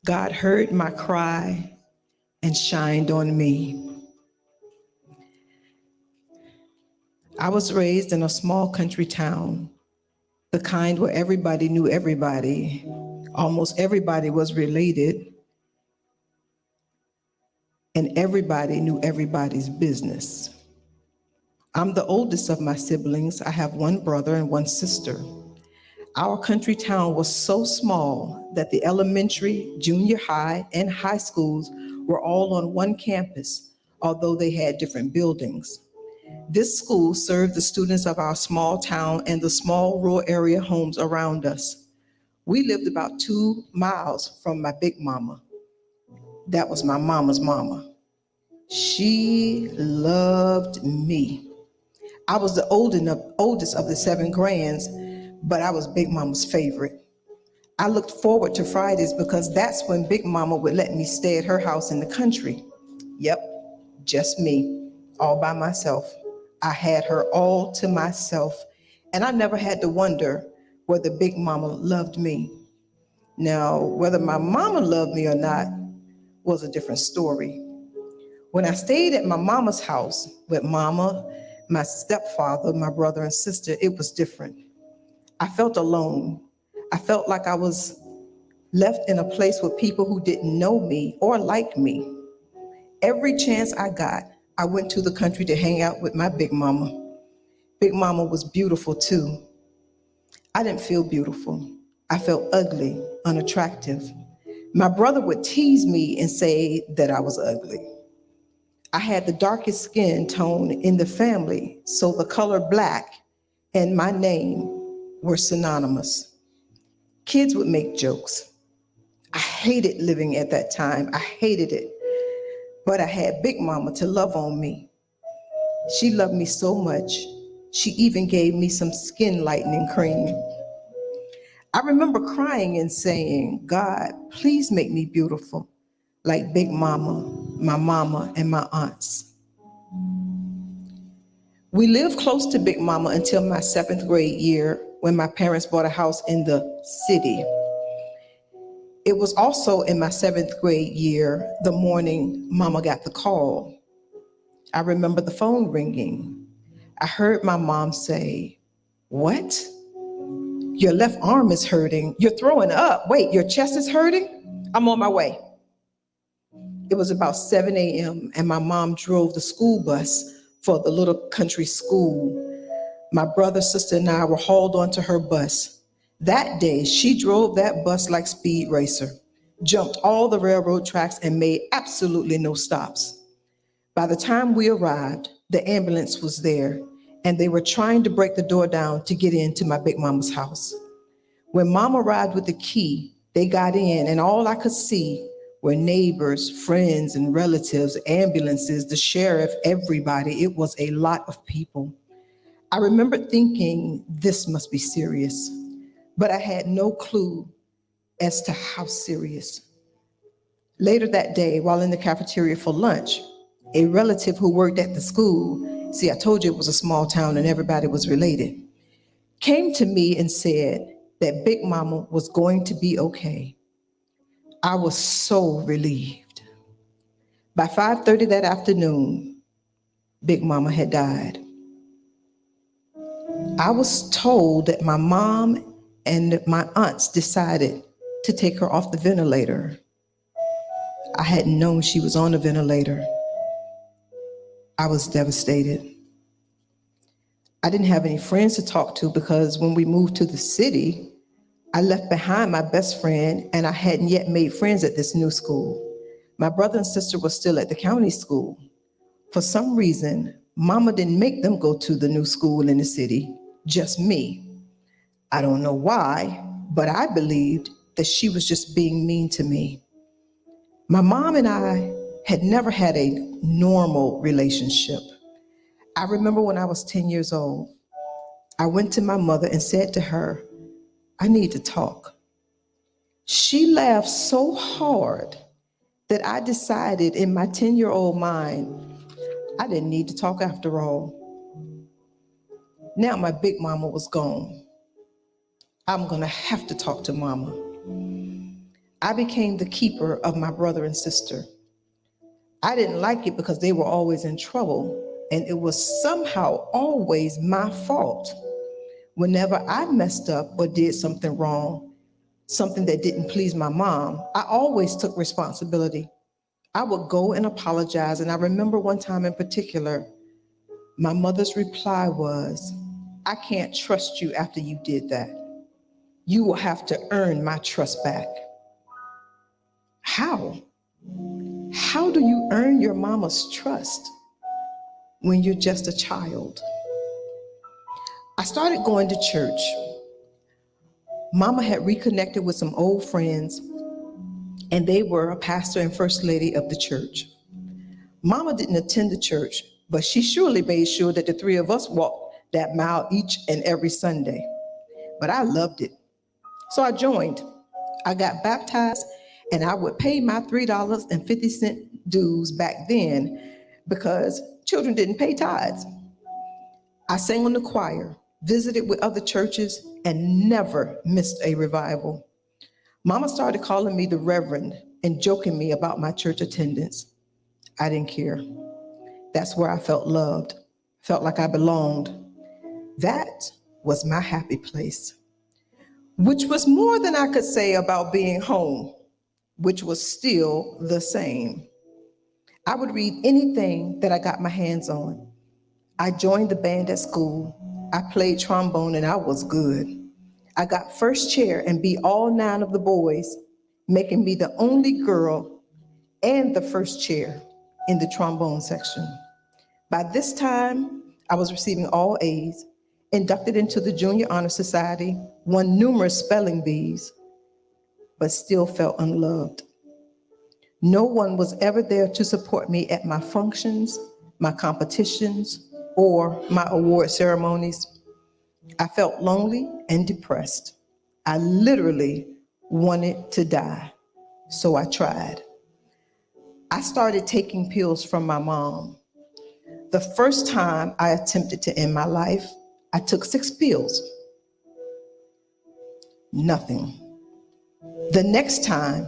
God heard my cry and shined on me. I was raised in a small country town, the kind where everybody knew everybody. Almost everybody was related, and everybody knew everybody's business. I'm the oldest of my siblings. I have one brother and one sister. Our country town was so small that the elementary, junior high, and high schools were all on one campus, although they had different buildings. This school served the students of our small town and the small rural area homes around us. We lived about 2 miles from my big mama. That was my mama's mama. She loved me. I was the oldest of the 7 grands, but I was Big Mama's favorite. I looked forward to Fridays because that's when Big Mama would let me stay at her house in the country. Yep, just me, all by myself. I had her all to myself, and I never had to wonder whether Big Mama loved me. Now, whether my mama loved me or not was a different story. When I stayed at my mama's house with mama, my stepfather, my brother, and sister, it was different. I felt alone. I felt like I was left in a place with people who didn't know me or like me. Every chance I got, I went to the country to hang out with my big mama. Big mama was beautiful too. I didn't feel beautiful. I felt ugly, unattractive. My brother would tease me and say that I was ugly. I had the darkest skin tone in the family, so the color black and my name were synonymous. Kids would make jokes. I hated living at that time. I hated it. But I had Big Mama to love on me. She loved me so much, she even gave me some skin lightening cream. I remember crying and saying, God, please make me beautiful, like Big Mama, and my aunts. We lived close to Big Mama until my 7th grade year when my parents bought a house in the city. It was also in my 7th grade year, the morning Mama got the call. I remember the phone ringing. I heard my mom say, what? Your left arm is hurting. You're throwing up. Wait, your chest is hurting? I'm on my way. It was about 7 a.m. and my mom drove the school bus for the little country school. My brother, sister, and I were hauled onto her bus. That day, she drove that bus like Speed Racer, jumped all the railroad tracks, and made absolutely no stops. By the time we arrived, the ambulance was there, and they were trying to break the door down to get into my big mama's house. When mom arrived with the key, they got in, and all I could see were neighbors, friends, and relatives, ambulances, the sheriff, everybody. It was a lot of people. I remember thinking, this must be serious, but I had no clue as to how serious. Later that day, while in the cafeteria for lunch, a relative who worked at the school, see, I told you it was a small town and everybody was related, came to me and said that Big Mama was going to be okay. I was so relieved. By 5:30 that afternoon, Big Mama had died. I was told that my mom and my aunts decided to take her off the ventilator. I hadn't known she was on a ventilator. I was devastated. I didn't have any friends to talk to because when we moved to the city, I left behind my best friend and I hadn't yet made friends at this new school. My brother and sister were still at the county school. For some reason, Mama didn't make them go to the new school in the city, just me. I don't know why, but I believed that she was just being mean to me. My mom and I had never had a normal relationship. I remember when I was 10 years old, I went to my mother and said to her, I need to talk. She laughed so hard that I decided in my 10-year-old mind, I didn't need to talk after all. Now my big mama was gone. I'm gonna have to talk to mama. I became the keeper of my brother and sister. I didn't like it because they were always in trouble, and it was somehow always my fault. Whenever I messed up or did something wrong, something that didn't please my mom, I always took responsibility. I would go and apologize. And I remember one time in particular, my mother's reply was, I can't trust you after you did that. You will have to earn my trust back. How? How do you earn your mama's trust when you're just a child? I started going to church. Mama had reconnected with some old friends, and they were a pastor and first lady of the church. Mama didn't attend the church, but she surely made sure that the three of us walked that mile each and every Sunday. But I loved it. So I joined. I got baptized, and I would pay my $3.50 dues back then because children didn't pay tithes. I sang in the choir, visited with other churches, and never missed a revival. Mama started calling me the Reverend and joking me about my church attendance. I didn't care. That's where I felt loved, felt like I belonged. That was my happy place, which was more than I could say about being home, which was still the same. I would read anything that I got my hands on. I joined the band at school. I played trombone and I was good. I got first chair and beat all 9 of the boys, making me the only girl and the first chair in the trombone section. By this time, I was receiving all A's, inducted into the Junior Honor Society, won numerous spelling bees, but still felt unloved. No one was ever there to support me at my functions, my competitions, or my award ceremonies. I felt lonely and depressed. I literally wanted to die, so I tried. I started taking pills from my mom. The first time I attempted to end my life, I took 6 pills. Nothing. The next time,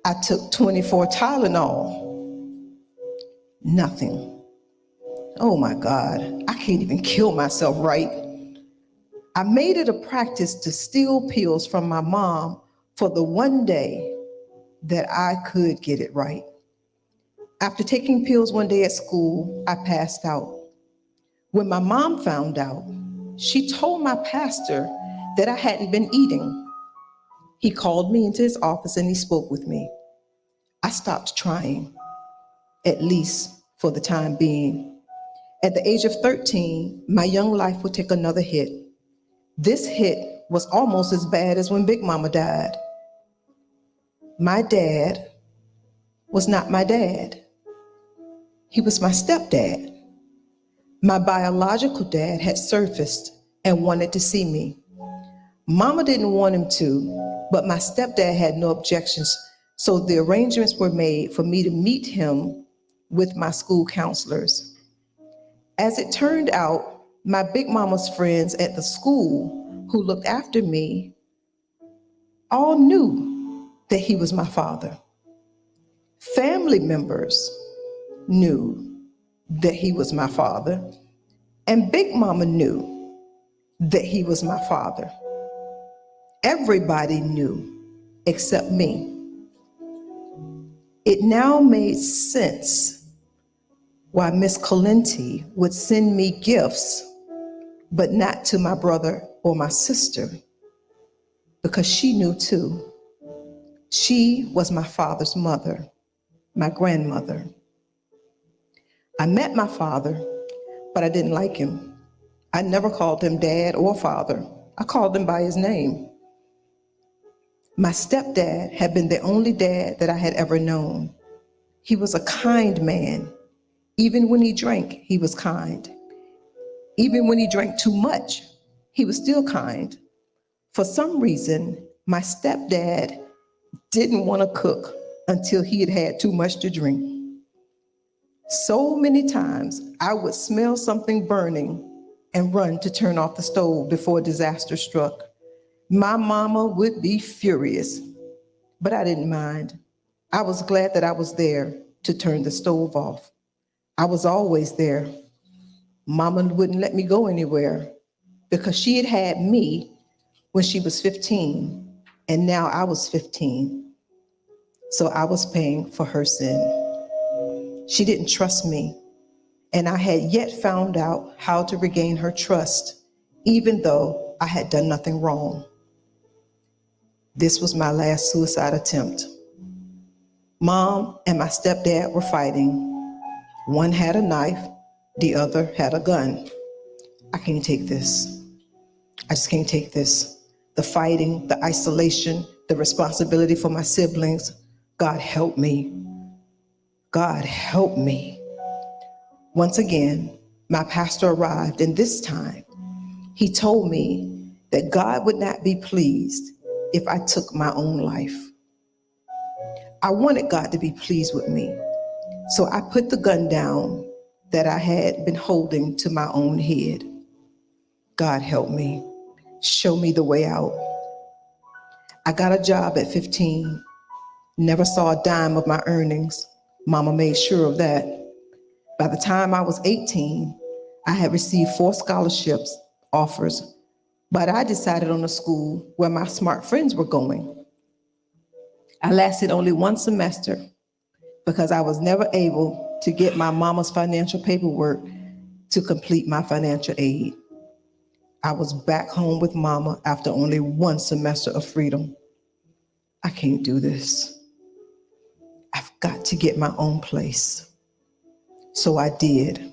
I took 24 Tylenol. Nothing. Oh my God, I can't even kill myself right. I made it a practice to steal pills from my mom for the one day that I could get it right. After taking pills one day at school, I passed out. When my mom found out, she told my pastor that I hadn't been eating. He called me into his office and he spoke with me. I stopped trying, at least for the time being. At the age of 13, my young life would take another hit. This hit was almost as bad as when Big Mama died. My dad was not my dad. He was my stepdad. My biological dad had surfaced and wanted to see me. Mama didn't want him to, but my stepdad had no objections, so the arrangements were made for me to meet him with my school counselors. As it turned out, my Big Mama's friends at the school who looked after me all knew that he was my father. Family members knew that he was my father, and Big Mama knew that he was my father. Everybody knew except me. It now made sense why Miss Colenti would send me gifts, but not to my brother or my sister, because she knew too. She was my father's mother, my grandmother. I met my father, but I didn't like him. I never called him dad or father. I called him by his name. My stepdad had been the only dad that I had ever known. He was a kind man. Even when he drank, he was kind. Even when he drank too much, he was still kind. For some reason, my stepdad didn't want to cook until he had had too much to drink. So many times I would smell something burning and run to turn off the stove before disaster struck. My mama would be furious. but I didn't mind. I was glad that I was there to turn the stove off. I was always there. Mama wouldn't let me go anywhere because she had had me when she was 15, and now I was 15. So I was paying for her sin. She didn't trust me, and I had yet found out how to regain her trust, even though I had done nothing wrong. This was my last suicide attempt. Mom and my stepdad were fighting. One had a knife, the other had a gun. I can't take this. I just can't take this. The fighting, the isolation, the responsibility for my siblings. God help me. God help me. Once again, my pastor arrived, and this time he told me that God would not be pleased if I took my own life. I wanted God to be pleased with me, so I put the gun down that I had been holding to my own head. God help me. Show me the way out. I got a job at 15, never saw a dime of my earnings. Mama made sure of that. By the time I was 18, I had received 4 scholarships offers, but I decided on a school where my smart friends were going. I lasted only 1 semester because I was never able to get my mama's financial paperwork to complete my financial aid. I was back home with mama after only 1 semester of freedom. I can't do this. I've got to get my own place. So I did.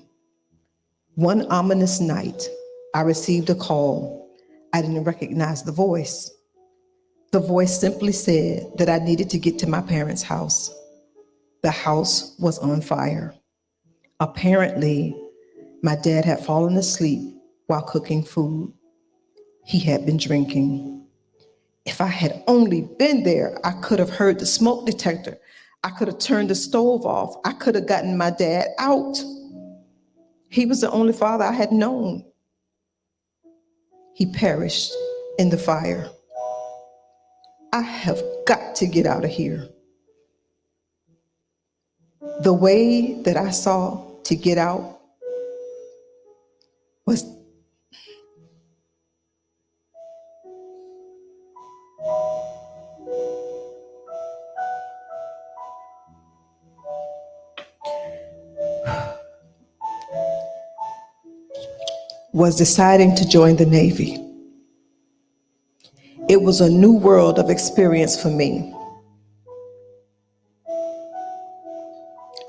One ominous night, I received a call. I didn't recognize the voice. The voice simply said that I needed to get to my parents' house. The house was on fire. Apparently, my dad had fallen asleep while cooking food. He had been drinking. If I had only been there, I could have heard the smoke detector. I could have turned the stove off. I could have gotten my dad out. He was the only father I had known. He perished in the fire. I have got to get out of here. The way that I saw to get out was deciding to join the Navy. It was a new world of experience for me.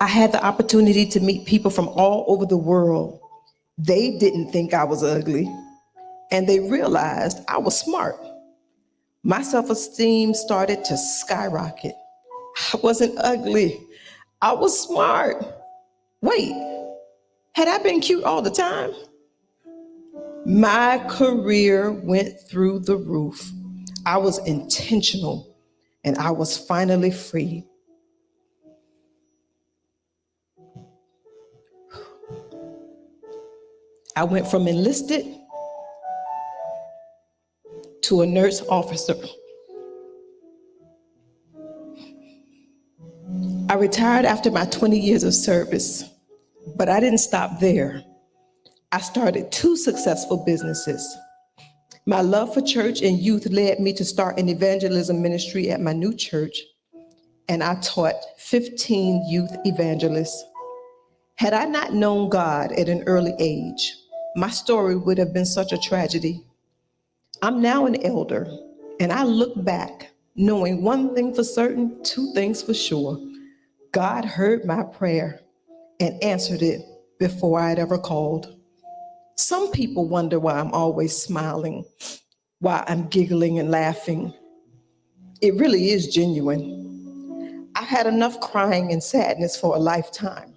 I had the opportunity to meet people from all over the world. They didn't think I was ugly, and they realized I was smart. My self-esteem started to skyrocket. I wasn't ugly. I was smart. Wait, had I been cute all the time? My career went through the roof. I was intentional, and I was finally free. I went from enlisted to a nurse officer. I retired after my 20 years of service, but I didn't stop there. I started 2 successful businesses. My love for church and youth led me to start an evangelism ministry at my new church, and I taught 15 youth evangelists. Had I not known God at an early age, my story would have been such a tragedy. I'm now an elder, and I look back knowing one thing for certain, 2 things for sure. God heard my prayer and answered it before I had ever called. Some people wonder why I'm always smiling, why I'm giggling and laughing. It really is genuine. I had enough crying and sadness for a lifetime.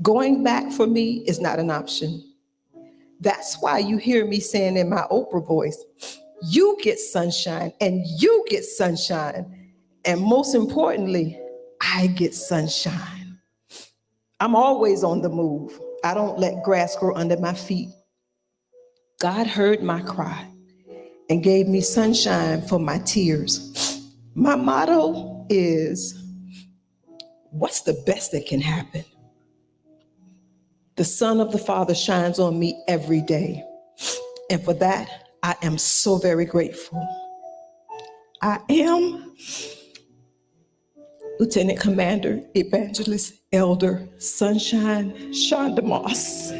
Going back for me is not an option. That's why you hear me saying in my Oprah voice, you get sunshine and you get sunshine. And most importantly, I get sunshine. I'm always on the move. I don't let grass grow under my feet. God heard my cry and gave me sunshine for my tears. My motto is, what's the best that can happen? The Son of the Father shines on me every day. And for that, I am so very grateful. I am Lieutenant Commander, Evangelist, Elder, Sunshine, Shonda Moss.